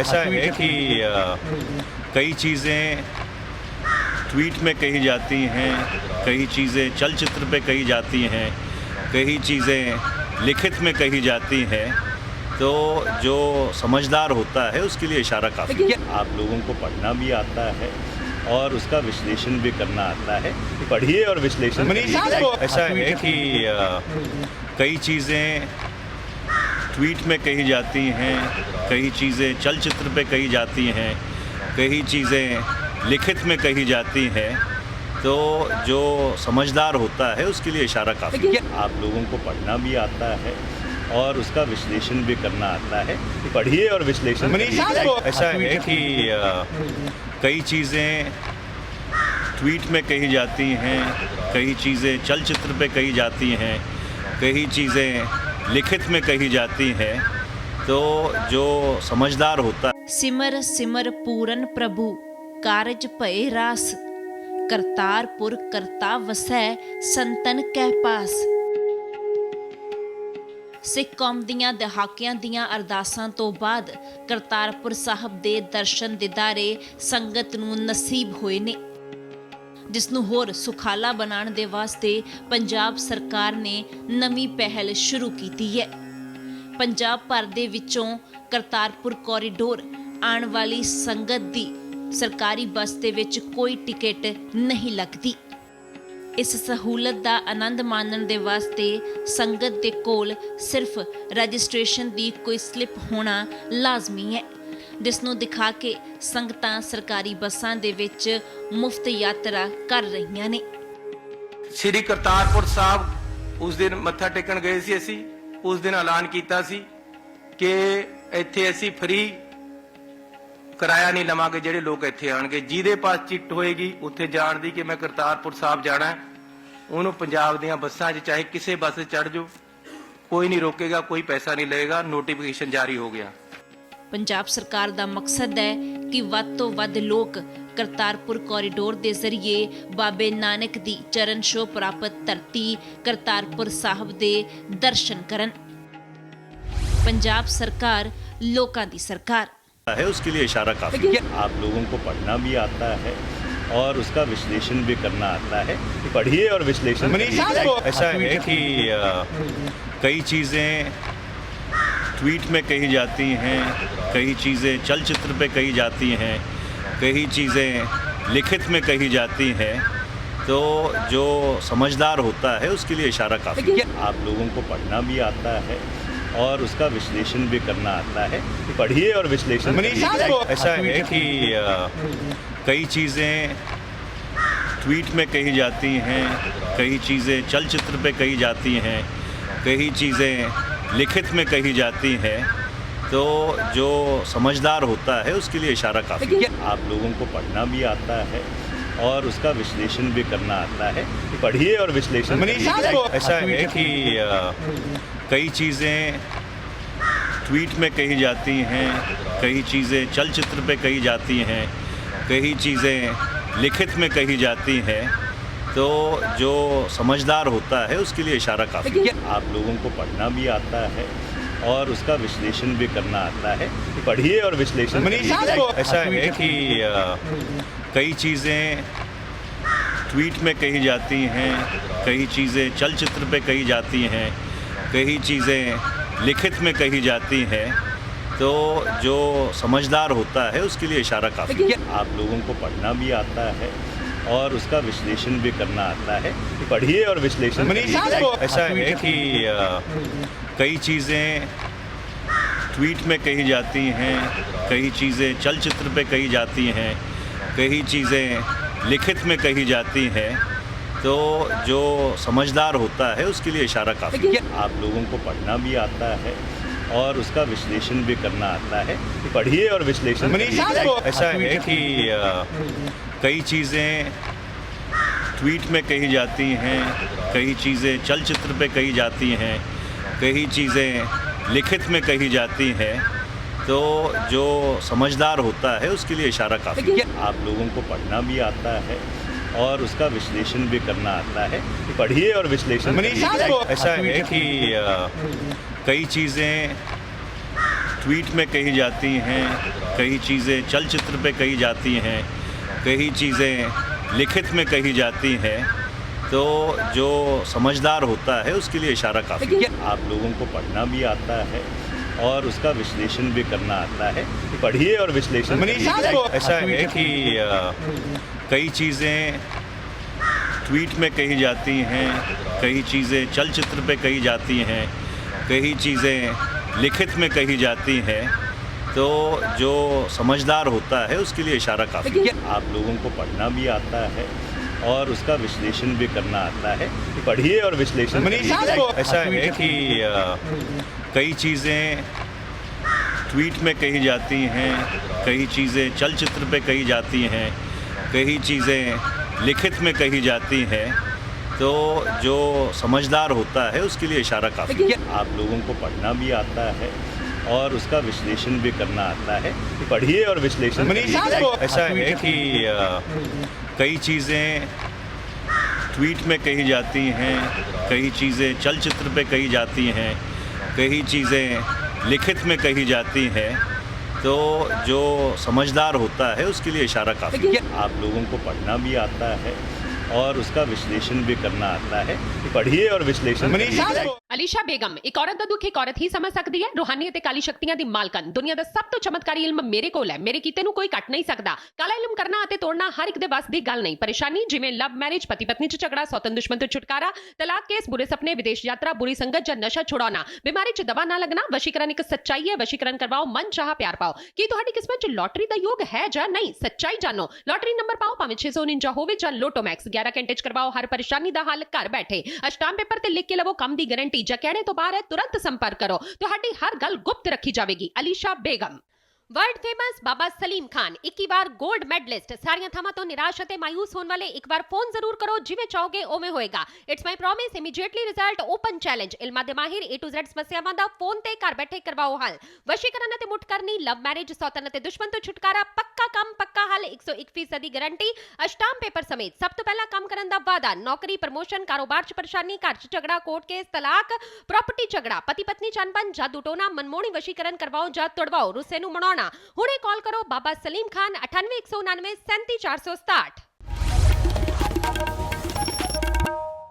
ऐसा है कि कई चीज़ें ट्वीट में कही जाती हैं, कई चीज़ें चलचित्र पे कही जाती हैं, कई चीज़ें लिखित में कही जाती हैं। तो जो समझदार होता है उसके लिए इशारा काफ़ी है। आप लोगों को पढ़ना भी आता है और उसका विश्लेषण भी करना आता है। पढ़िए और विश्लेषण करिए। ऐसा है कि कई चीज़ें ट्वीट में कही जाती हैं, कई चीज़ें चलचित्र पे कही जाती हैं, कई चीज़ें लिखित में कही जाती हैं। तो जो समझदार होता है उसके लिए इशारा काफ़ी है। आप लोगों को पढ़ना भी आता है और उसका विश्लेषण भी करना आता है। पढ़िए और विश्लेषण करिए। ऐसा है कि कई चीज़ें ट्वीट में कही जाती हैं, कई चीज़ें चलचित्र पे कही जाती हैं, कई चीज़ें लिखित में कही जाती हैं। तो जो समझदार होता है। सिमर सिमर पूरन प्रभु कारज भय रास करतारपुर करता वसै संतन कै पास। सिख कौम ਦੀਆਂ ਦਹਾਕਿਆਂ ਦੀਆਂ ਅਰਦਾਸਾਂ ਤੋਂ ਬਾਅਦ ਕਰਤਾਰਪੁਰ ਸਾਹਿਬ ਦੇ ਦਰਸ਼ਨ ਦਿਦਾਰੇ ਸੰਗਤ ਨੂੰ ਨਸੀਬ ਹੋਏ ਨੇ, ਜਿਸ ਨੂੰ ਹੋਰ ਸੁਖਾਲਾ ਬਣਾਉਣ ਦੇ ਵਾਸਤੇ ਪੰਜਾਬ ਸਰਕਾਰ ਨੇ ਨਵੀਂ ਪਹਿਲ ਸ਼ੁਰੂ ਕੀਤੀ ਹੈ। ਪੰਜਾਬ ਭਰ ਦੇ ਵਿੱਚੋਂ ਕਰਤਾਰਪੁਰ ਕੋਰੀਡੋਰ ਆਉਣ ਵਾਲੀ ਸੰਗਤ ਦੀ ਸਰਕਾਰੀ ਬੱਸ ਦੇ ਵਿੱਚ ਕੋਈ ਟਿਕਟ ਨਹੀਂ ਲੱਗਦੀ। ਇਸ ਸਹੂਲਤ ਦਾ ਆਨੰਦ ਮਾਣਨ ਦੇ ਵਾਸਤੇ ਸੰਗਤ ਦੇ ਕੋਲ ਸਿਰਫ ਰਜਿਸਟ੍ਰੇਸ਼ਨ ਦੀ ਕੋਈ ਸਲਿੱਪ ਹੋਣਾ ਲਾਜ਼ਮੀ ਹੈ, ਜਿਸ ਨੂੰ ਦਿਖਾ ਕੇ ਸੰਗਤਾਂ ਸਰਕਾਰੀ ਬੱਸਾਂ ਦੇ ਵਿੱਚ ਮੁਫਤ ਯਾਤਰਾ ਕਰ ਰਹੀਆਂ ਨੇ। ਸ਼੍ਰੀ ਕਰਤਾਰਪੁਰ ਸਾਹਿਬ ਉਸ ਦਿਨ ਮੱਥਾ ਟੇਕਣ ਗਏ ਸੀ। ਅਸੀਂ ਉਸ ਦਿਨ ਐਲਾਨ ਕੀਤਾ ਸੀ ਕਿ ਇੱਥੇ ਅਸੀਂ ਫ੍ਰੀ ਕਿਰਾਇਆ ਨਹੀਂ ਲਵਾਂਗੇ। ਜਿਹੜੇ ਲੋਕ ਇੱਥੇ ਆਣਗੇ, ਜਿਹਦੇ ਪਾਸ ਚਿੱਟ ਹੋਏਗੀ ਉੱਥੇ ਜਾਣ ਦੀ ਕਿ ਮੈਂ ਕਰਤਾਰਪੁਰ ਸਾਹਿਬ ਜਾਣਾ, ਉਹਨੂੰ ਪੰਜਾਬ ਦੀਆਂ ਬੱਸਾਂ 'ਚ ਚਾਹੇ ਕਿਸੇ ਬੱਸ 'ਚ ਚੜ੍ਹ ਜਾਓ, ਕੋਈ ਨਹੀਂ ਰੋਕੇਗਾ, ਕੋਈ ਪੈਸਾ ਨਹੀਂ ਲਏਗਾ। ਨੋਟੀਫਿਕੇਸ਼ਨ ਜਾਰੀ ਹੋ ਗਿਆ। ਪੰਜਾਬ ਸਰਕਾਰ ਦਾ ਮਕਸਦ ਹੈ ਕਿ ਵੱਧ ਤੋਂ ਵੱਧ ਲੋਕ ਕਰਤਾਰਪੁਰ ਕੋਰੀਡੋਰ ਦੇ ਜ਼ਰੀਏ ਬਾਬੇ ਨਾਨਕ ਦੀ ਚਰਨ ਛੋਹ ਪ੍ਰਾਪਤ ਧਰਤੀ ਕਰਤਾਰਪੁਰ ਸਾਹਿਬ ਦੇ ਦਰਸ਼ਨ ਕਰਨ। ਪੰਜਾਬ ਸਰਕਾਰ ਲੋਕਾਂ ਦੀ ਸਰਕਾਰ है, उसके लिए इशारा काफ़ी है। आप लोगों को पढ़ना भी आता है और उसका विश्लेषण भी करना आता है। पढ़िए और विश्लेषण करिए। ऐसा है कि कई चीज़ें ट्वीट में कही जाती हैं, कई चीज़ें चलचित्र पे कही जाती हैं, कई चीज़ें लिखित में कही जाती हैं। तो जो समझदार होता है उसके लिए इशारा काफ़ी है। आप लोगों को पढ़ना भी आता है और उसका विश्लेषण भी करना आता है। पढ़िए और विश्लेषण करिए। ऐसा है कि कई चीज़ें ट्वीट में कही जाती हैं, कई चीज़ें चलचित्र पे कही जाती हैं, कई चीज़ें लिखित में कही जाती हैं। तो जो समझदार होता है उसके लिए इशारा काफ़ी है। आप लोगों को पढ़ना भी आता है और उसका विश्लेषण भी करना आता है। पढ़िए और विश्लेषण करिए। ऐसा है कि कई चीज़ें ट्वीट में कही जाती हैं, कई चीज़ें चलचित्र पे कही जाती हैं, कई चीज़ें लिखित में कही जाती हैं। तो जो समझदार होता है उसके लिए इशारा काफ़ी है। आप लोगों को पढ़ना भी आता है और उसका विश्लेषण भी करना आता है। पढ़िए और विश्लेषण करिए। ऐसा है कि कई चीज़ें ट्वीट में कही जाती हैं, कई चीज़ें चलचित्र पे कही जाती हैं, कई चीज़ें लिखित में कही जाती हैं। तो जो समझदार होता है उसके लिए इशारा काफ़ी है। आप लोगों को पढ़ना भी आता है और उसका विश्लेषण भी करना आता है। पढ़िए और विश्लेषण करिए। ऐसा है कि कई चीज़ें ट्वीट में कही जाती हैं, कई चीज़ें चलचित्र पे कही जाती हैं, कई चीज़ें लिखित में कही जाती हैं। तो जो समझदार होता है उसके लिए इशारा काफ़ी है। आप लोगों को पढ़ना भी आता है और उसका विश्लेषण भी करना आता है। पढ़िए और विश्लेषण करिए। ऐसा है कि कई चीज़ें ट्वीट में कही जाती हैं, कई चीज़ें चलचित्र पे कही जाती हैं, कई चीज़ें लिखित में कही जाती हैं। तो जो समझदार होता है उसके लिए इशारा काफ़ी है। आप लोगों को पढ़ना भी आता है और उसका विश्लेषण भी करना आता है। पढ़िए और विश्लेषण करिए। ऐसा है कि कई चीज़ें ट्वीट में कही जाती हैं, कई चीज़ें चलचित्र पे कही जाती हैं, कई चीज़ें लिखित में कही जाती हैं, तो जो समझदार होता है उसके लिए इशारा काफ़ी है। आप लोगों को पढ़ना भी आता है और उसका विश्लेषण भी करना आता है, पढ़िए और विश्लेषण करिए। ऐसा है कि कई चीज़ें ट्वीट में कही जाती हैं, कई चीज़ें चलचित्र पे कही जाती हैं, कई चीज़ें लिखित में कही जाती हैं, तो जो समझदार होता है उसके लिए इशारा काफ़ी है। आप लोगों को पढ़ना भी आता है और उसका विश्लेषण भी करना आता है, पढ़िए और विश्लेषण करिए। ऐसा है कि कई चीज़ें ट्वीट में कही जाती हैं, कई चीज़ें चलचित्र पे कही जाती हैं, कई चीज़ें लिखित में कही जाती हैं, तो जो समझदार होता है उसके लिए इशारा काफ़ी है। आप लोगों को पढ़ना भी आता है और उसका विश्लेषण भी करना आता है, पढ़िए और विश्लेषण करिए। ऐसा है कि कई चीज़ें ट्वीट में कही जाती हैं, कई चीज़ें चलचित्र पे कही जाती हैं, कई चीज़ें लिखित में कही जाती हैं, तो जो समझदार होता है उसके लिए इशारा काफ़ी है। आप लोगों को पढ़ना भी आता है और उसका विश्लेषण भी करना आता है, पढ़िए और विश्लेषण करिए। ਅਲੀਸ਼ਾ ਬੇਗਮ ਇੱਕ ਔਰਤ ਦਾ ਦੁੱਖ ਇੱਕ ਔਰਤ ਹੀ ਸਮਝ ਸਕਦੀ ਹੈ। ਰੂਹਾਨੀ ਅਤੇ ਕਾਲੀ ਸ਼ਕਤੀਆਂ ਦੀ ਮਾਲਕਨ, ਦੁਨੀਆ ਦਾ ਸਭ ਤੋਂ ਚਮਤਕਾਰੀ ਇਲਮ ਮੇਰੇ ਕੋਲ ਹੈ। ਮੇਰੇ ਕੀਤੇ ਨੂੰ ਕੋਈ ਕੱਟ ਨਹੀਂ ਸਕਦਾ। ਕਾਲਾ ਇਲਮ ਕਰਨਾ ਅਤੇ ਤੋੜਨਾ ਹਰ ਇੱਕ ਦੇ ਵੱਸ ਦੀ ਗੱਲ ਨਹੀਂ। ਪਰੇਸ਼ਾਨੀ ਜਿਵੇਂ ਲਵ ਮੈਰਿਜ, ਪਤੀ ਪਤਨੀ 'ਚ ਝਗੜਾ, ਸੌਤਨ ਦੁਸ਼ਮਣ ਤੋਂ ਛੁਟਕਾਰਾ, ਤਲਾਕ ਕੇਸ, ਬੁਰੇ ਸੁਪਨੇ, ਵਿਦੇਸ਼ ਯਾਤਰਾ, ਬੁਰੀ ਸੰਗਤ ਜਾਂ ਨਸ਼ਾ ਛੁਡਾਉਣਾ, ਬਿਮਾਰੀ 'ਚ ਦਵਾ ਨਾ ਲੱਗਣਾ। ਵਸ਼ੀਕਰਨ ਇੱਕ ਸੱਚਾਈ ਹੈ। ਵਸ਼ੀਕਰਨ ਕਰਵਾਓ, ਮਨ ਚਾਹਾ ਪਿਆਰ ਪਾਓ। ਕੀ ਤੁਹਾਡੀ ਕਿਸਮਤ 'ਚ ਲੋਟਰੀ ਦਾ ਯੋਗ ਹੈ ਜਾਂ ਨਹੀਂ? ਸੱਚਾਈ ਜਾਣੋ। ਲੋਟਰੀ ਨੰਬਰ ਪਾਓ, ਭਾਵੇਂ 649 ਹੋਵੇ ਜਾਂ ਲੋਟੋ ਮੈਕਸ। 11 ਘੰਟੇ 'ਚ ਕਰਵਾਓ ਹਰ ਪਰੇਸ਼ਾਨੀ ਦਾ ਹੱਲ ਘਰ ਬੈਠੇ। ਅਸ਼ਟਾਮ ਪੇਪਰ ਤੇ ਲਿਖ ਕੇ ਲਵੋ ਕੰਮ ਦੀ ਗਾਰੰਟੀ। ਜਾਂ ਕਹਿਣੇ ਤੋਂ ਬਾਹਰ ਹੈ, तुरंत संपर्क करो। ਤੁਹਾਡੀ ਹਰ ਗੱਲ ਗੁਪਤ ਰੱਖੀ ਜਾਵੇਗੀ। ਅਲੀਸ਼ਾ ਬੇਗਮ। वर्ल्ड फेमस बाबा सलीम खान 21 बार गोल्ड मेडलिस्ट। सारियां थावां तो निराश ਅਤੇ ਮਾਯੂਸ ਹੋਣ ਵਾਲੇ ਇੱਕ ਵਾਰ ਫੋਨ ਜ਼ਰੂਰ ਕਰੋ। ਜਿਵੇਂ ਚਾਹੋਗੇ ਉਵੇਂ ਹੋਏਗਾ। It's my promise. Immediately result, open challenge. ਇਲਮਾਂ ਦੇ ਮਾਹਿਰ A to Z ਸਮੱਸਿਆਵਾਂ ਦਾ ਫੋਨ ਤੇ ਘਰ ਬੈਠੇ ਕਰਵਾਓ ਹੱਲ। ਵਸ਼ੀਕਰਨ ਅਤੇ ਮੁੱਠ ਕਰਨੀ, ਲਵ ਮੈਰਿਜ, ਸੌਤਨ ਅਤੇ ਦੁਸ਼ਮਣ ਤੋਂ ਛੁਟਕਾਰਾ, ਪੱਕਾ ਕੰਮ, ਪੱਕਾ ਹੱਲ, 101% ਦੀ ਗਾਰੰਟੀ, ਅਸ਼ਟਾਮ ਪੇਪਰ ਸਮੇਤ। ਸਭ ਤੋਂ ਪਹਿਲਾਂ ਕੰਮ ਕਰਨ ਦਾ ਵਾਅਦਾ। ਨੌਕਰੀ, ਪ੍ਰਮੋਸ਼ਨ, ਕਾਰੋਬਾਰ 'ਚ ਪਰੇਸ਼ਾਨੀ, ਘਰ 'ਚ ਝਗੜਾ, ਕੋਰਟ ਕੇਸ, ਤਲਾਕ, ਪ੍ਰਾਪਰਟੀ ਝਗੜਾ, ਪਤੀ ਪਤਨੀ 'ਚ ਅਣਬਣ, ਜਾਦੂ ਟੋਨਾ, ਮਨਮੋਹਣੀ ਵਸ਼ੀਕਰਨ ਕਰਵਾਓ ਜਾਂ ਤੁੜਵਾਓ, ਰੁੱਸੇ ਨੂੰ ਮਨਾਉਣਾ। ਹੁਣੇ ਕਾਲ ਕਰੋ ਬਾਬਾ ਸਲੀਮ ਖਾਨ 98 199 37 467।